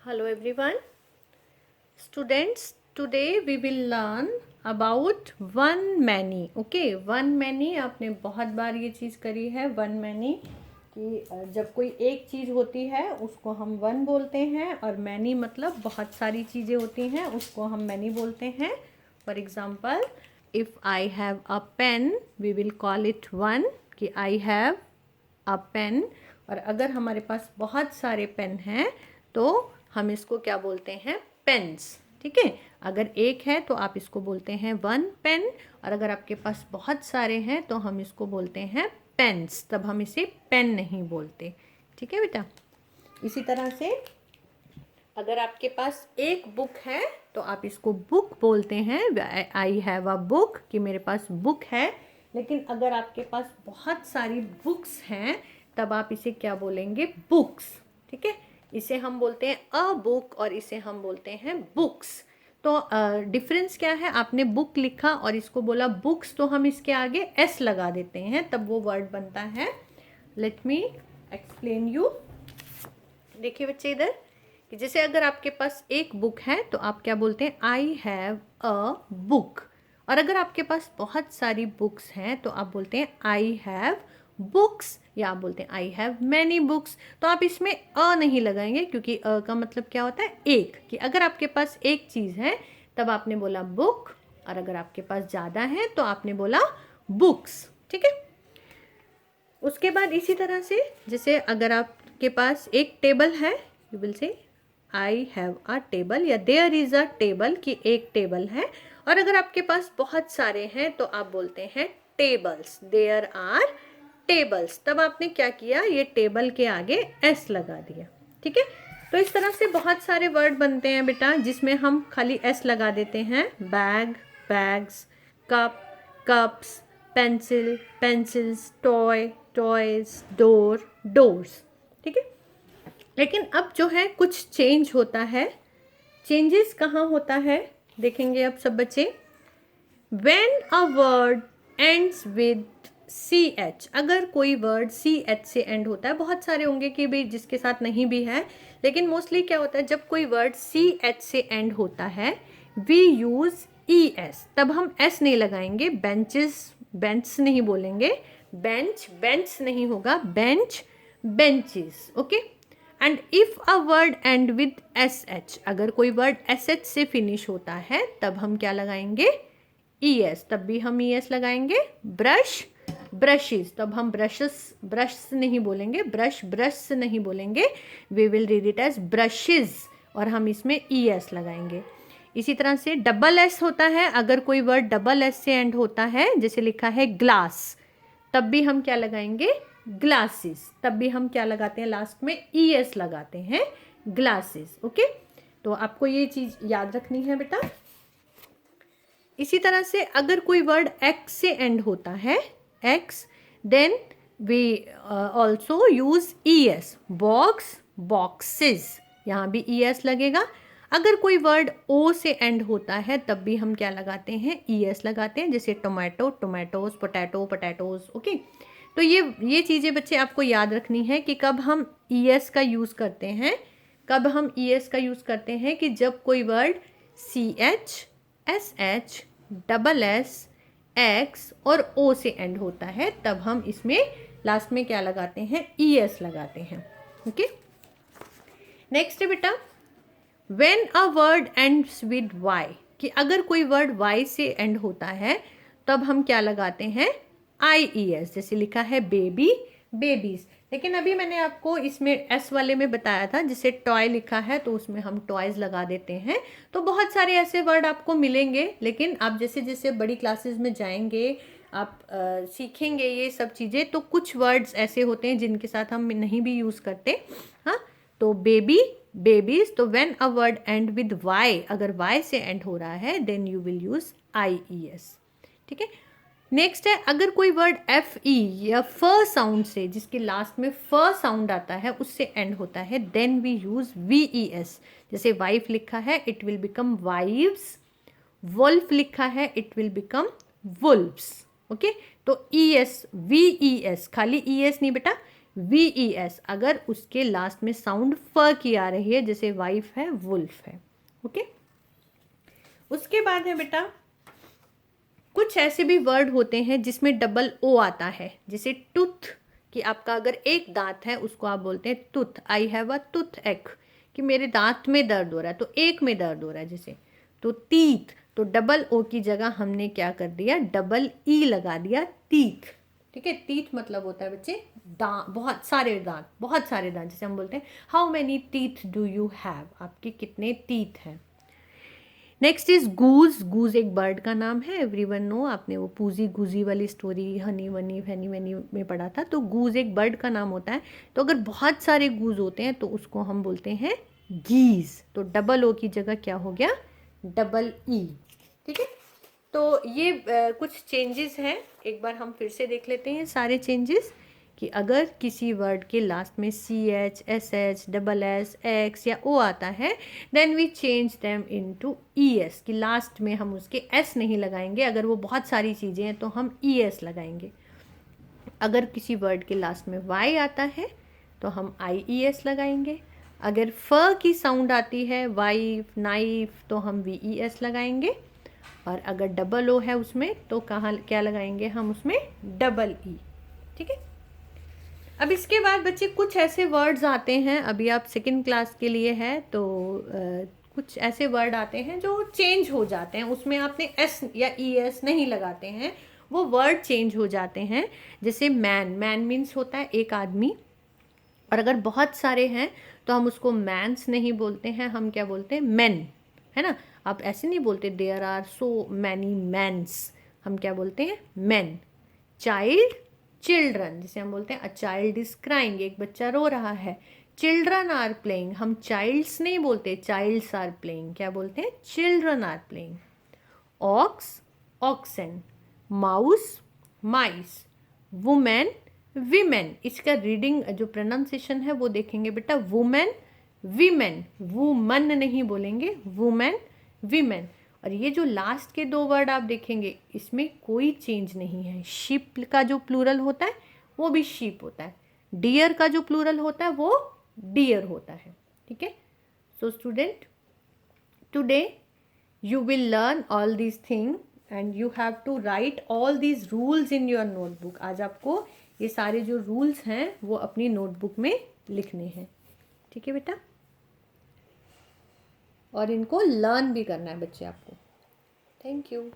Hello everyone. Students, today we will learn about one many. Okay, one many आपने बहुत बार ये चीज़ करी है. one many कि जब कोई एक चीज़ होती है उसको हम one बोलते हैं और many मतलब बहुत सारी चीज़ें होती हैं उसको हम many बोलते हैं. For example, if I have a pen, we will call it one कि I have a pen. और अगर हमारे पास बहुत सारे पेन हैं तो हम इसको क्या बोलते हैं? पेन्स. ठीक है, अगर एक है तो आप इसको बोलते हैं वन पेन, और अगर आपके पास बहुत सारे हैं तो हम इसको बोलते हैं पेन्स. तब हम इसे पेन नहीं बोलते. ठीक है बेटा. इसी तरह से अगर आपके पास एक बुक है तो आप इसको बुक बोलते हैं. आई हैव अ बुक कि मेरे पास बुक है. लेकिन अगर आपके पास बहुत सारी बुक्स हैं तब आप इसे क्या बोलेंगे? बुक्स. ठीक है, इसे हम बोलते हैं अ बुक और इसे हम बोलते हैं बुक्स. तो डिफरेंस क्या है? आपने बुक लिखा और इसको बोला बुक्स, तो हम इसके आगे एस लगा देते हैं तब वो वर्ड बनता है. Let me explain you. देखिए बच्चे इधर कि जैसे अगर आपके पास एक बुक है तो आप क्या बोलते हैं? I have a book. और अगर आपके पास बहुत सारी बुक्स हैं तो आप बोलते हैं आई हैव बुक्स, या आप बोलते हैं आई हैव मैनी बुक्स. तो आप इसमें अ नहीं लगाएंगे क्योंकि अ का मतलब क्या होता है? एक. कि अगर आपके पास एक चीज़ है तब आपने बोला बुक, और अगर आपके पास ज़्यादा है तो आपने बोला बुक्स. ठीक है, उसके बाद इसी तरह से जैसे अगर आपके पास एक टेबल है, you will say I have a table, या देयर इज़ अ टेबल कि एक टेबल है. और अगर आपके पास बहुत सारे हैं तो आप बोलते हैं टेबल्स. There are tables. तब आपने क्या किया? ये टेबल के आगे एस लगा दिया. ठीक है, तो इस तरह से बहुत सारे वर्ड बनते हैं बेटा जिसमें हम खाली एस लगा देते हैं. Bag, bags, cup, cups, pencil, pencils, toy, toys, door, doors. ठीक है, लेकिन अब जो है कुछ चेंज होता है. चेंजेस कहाँ होता है देखेंगे अब सब बच्चे. When a word ends with CH, अगर कोई वर्ड CH से एंड होता है, बहुत सारे होंगे कि भी जिसके साथ नहीं भी है, लेकिन मोस्टली क्या होता है जब कोई वर्ड CH से एंड होता है वी यूज़ ES. तब हम S नहीं लगाएंगे. बेंचेस, बेंच नहीं बोलेंगे. बेंच, बेंच नहीं होगा. Bench, benches. Okay. And if a word end with SH, अगर कोई वर्ड SH से फिनिश होता है तब हम क्या लगाएंगे? ES. तब भी हम ES लगाएंगे. Brush, brushes. तब हम ब्रशेस, ब्रश नहीं बोलेंगे. ब्रश, ब्रश नहीं बोलेंगे. We will read it as brushes, और हम इसमें ES लगाएंगे. इसी तरह से डबल S होता है. अगर कोई वर्ड डबल S से एंड होता है, जैसे लिखा है ग्लास, तब भी हम क्या लगाएंगे? ग्लासेस. तब भी हम क्या लगाते हैं? लास्ट में ES लगाते हैं. ग्लासेस. ओके, तो आपको ये चीज़ याद रखनी है बेटा. इसी तरह से अगर कोई वर्ड एक्स से एंड होता है, X, then we also use ES. Box, boxes, यहाँ भी ES लगेगा. अगर कोई वर्ड O से एंड होता है तब भी हम क्या लगाते हैं? ES लगाते हैं. जैसे tomato, tomatoes, potato, potatoes. Okay, तो ये चीज़ें बच्चे आपको याद रखनी है कि कब हम ES का यूज़ करते हैं. कब हम ES का यूज़ करते हैं कि जब कोई word CH, SH, double S, X और O से एंड होता है तब हम इसमें लास्ट में क्या लगाते हैं? ES लगाते हैं. ओके, नेक्स्ट है बेटा when a word ends with Y, कि अगर कोई वर्ड Y से एंड होता है तब हम क्या लगाते हैं? IES. जैसे लिखा है बेबी, बेबीज. लेकिन अभी मैंने आपको इसमें एस वाले में बताया था, जिसे टॉय लिखा है तो उसमें हम टॉयज लगा देते हैं. तो बहुत सारे ऐसे वर्ड आपको मिलेंगे, लेकिन आप जैसे जैसे बड़ी क्लासेस में जाएंगे आप सीखेंगे ये सब चीज़ें, तो कुछ वर्ड्स ऐसे होते हैं जिनके साथ हम नहीं भी यूज़ करते. हाँ, तो बेबी, बेबीज. तो when a word end with Y, अगर Y से एंड हो रहा है then you will use IES. ठीक है, नेक्स्ट है अगर कोई वर्ड FE या फ साउंड से, जिसके लास्ट में फ साउंड आता है, उससे एंड होता है, देन वी यूज VES. जैसे वाइफ लिखा है it will become wives. Wolf लिखा है it will become wolfs. Okay, तो ES, VES, खाली ES नहीं बेटा, VES अगर उसके लास्ट में साउंड फ की आ रही है, जैसे वाइफ है, वुल्फ है। ओके, उसके बाद है बेटा कुछ ऐसे भी वर्ड होते हैं जिसमें डबल ओ आता है, जैसे टूथ, कि आपका अगर एक दांत है उसको आप बोलते हैं tooth, I have a tooth एक, कि मेरे दांत में दर्द हो रहा है, तो एक में दर्द हो रहा है जैसे। तो टीथ, तो डबल ओ की जगह हमने क्या कर दिया, डबल ई लगा दिया, टीथ। ठीक है, टीथ मतलब होता है बच्चे दांत, बहुत सारे दांत, बहुत सारे दांत, जैसे हम बोलते हैं how many teeth do you have, आपके कितने टीथ हैं। नेक्स्ट इज गूज, गूज एक बर्ड का नाम है, एवरीवन नो, आपने वो पूजी गुजी वाली स्टोरी हनी वनी फैनी वैनी में पढ़ा था। तो गूज एक बर्ड का नाम होता है। तो अगर बहुत सारे गूज होते हैं तो उसको हम बोलते हैं गीज, तो डबल ओ की जगह क्या हो गया, डबल ई। ठीक है, तो ये कुछ चेंजेस हैं, एक बार हम फिर से देख लेते हैं सारे चेंजेस, कि अगर किसी वर्ड के लास्ट में CH, SH, double S, X या O आता है, then we change them into ES, कि लास्ट में हम उसके S नहीं लगाएंगे, अगर वो बहुत सारी चीज़ें हैं तो हम ES लगाएंगे। अगर किसी वर्ड के लास्ट में Y आता है तो हम IES लगाएंगे। अगर फ की साउंड आती है, वाइफ, नाइफ, तो हम VES लगाएंगे। और अगर डबल ओ है उसमें तो कहाँ क्या लगाएंगे हम उसमें, डबल ई। ठीक है, अब इसके बाद बच्चे कुछ ऐसे वर्ड्स आते हैं, अभी आप सेकंड क्लास के लिए है तो कुछ ऐसे वर्ड आते हैं जो चेंज हो जाते हैं, उसमें आपने एस या ES नहीं लगाते हैं, वो वर्ड चेंज हो जाते हैं। जैसे मैन, मैन मीन्स होता है एक आदमी, और अगर बहुत सारे हैं तो हम उसको मैंस नहीं बोलते हैं, हम क्या बोलते हैं, मेन, है ना। आप ऐसे नहीं बोलते there are so many mans, हम क्या बोलते हैं, मैन। चाइल्ड, चिल्ड्रन, जिसे हम बोलते हैं अ चाइल्ड इज क्राइंग, एक बच्चा रो रहा है। चिल्ड्रन आर प्लेइंग, हम चाइल्ड्स नहीं बोलते, चाइल्ड्स आर प्लेइंग, क्या बोलते हैं, children are playing. Ox, oxen. Mouse, mice. Women, women, इसका रीडिंग जो प्रोनाउंसिएशन है वो देखेंगे बेटा, वुमेन, विमेन, वुमन नहीं बोलेंगे, वुमेन, विमेन। और ये जो लास्ट के दो वर्ड आप देखेंगे इसमें कोई चेंज नहीं है। शिप का जो प्लूरल होता है वो भी शीप होता है, डियर का जो प्लूरल होता है वो डियर होता है। ठीक है, so student, today you will learn all these things and you have to write all these rules in your notebook। आज आपको ये सारे जो रूल्स हैं वो अपनी नोटबुक में लिखने हैं। ठीक है बेटा, और इनको लर्न भी करना है बच्चे आपको। Thank you.